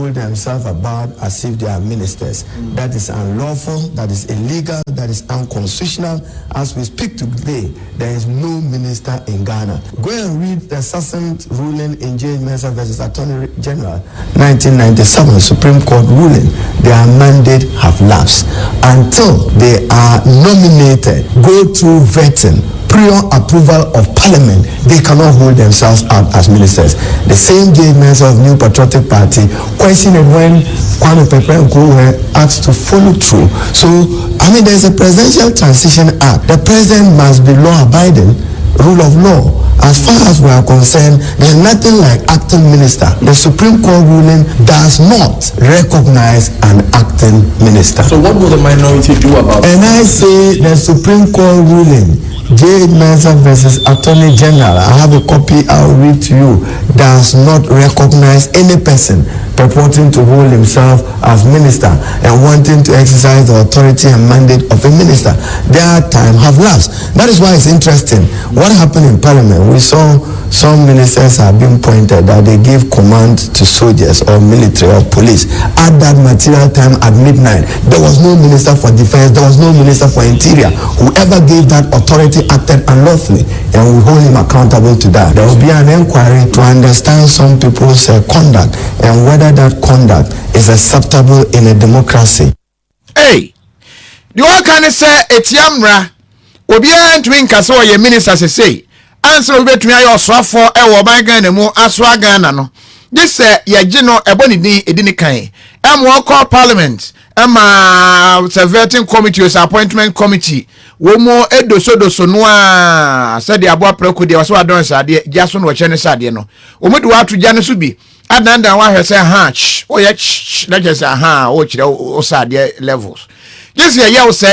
hold themselves about as if they are ministers. That is unlawful, that is illegal, that is unconstitutional. As we speak today, there is no minister in Ghana. Go and read the succinct ruling in J. Mensah versus Attorney General, 1997 Supreme Court ruling. Their mandate have lapsed. Until they are nominated, go through vetting, prior approval of Parliament, they cannot hold themselves out as ministers. The same J. Mensah of New Patriotic Party questioned when Kwame Pepenko were asked to follow through. So, I mean, there's a Presidential Transition Act. The president must be law-abiding, rule of law. As far as we are concerned, there's nothing like acting minister. The Supreme Court ruling does not recognize an acting minister. So what will the minority do about it? And I say the Supreme Court ruling, J. Mensah versus Attorney General, I have a copy, I'll read to you, does not recognize any person purporting to hold himself as minister and wanting to exercise the authority and mandate of a minister. Their time have lapsed. That is why it's interesting. What happened in Parliament? We saw some ministers have been pointed that they gave command to soldiers or military or police at that material time at midnight. There was no minister for defense, there was no minister for interior. Whoever gave that authority acted unlawfully, and we hold him accountable to that. There will be an inquiry to understand some people's conduct and whether that conduct is acceptable in a democracy. Hey, the one can say etiamra obiara ntwin kase o ye minister say answer we betumi ayo swafo e wo ban Ghana mu aswa Ghana no this ye gi no eboni din edini kan emo call Parliament ema vetting committee or appointment committee wo mo edoso no a said the aboa preko de so adon sade jaso no che ne sade no o mo de wa to ja ne so bi adanda wa hwe say ha o ye let just o kire o sade levels this ye o say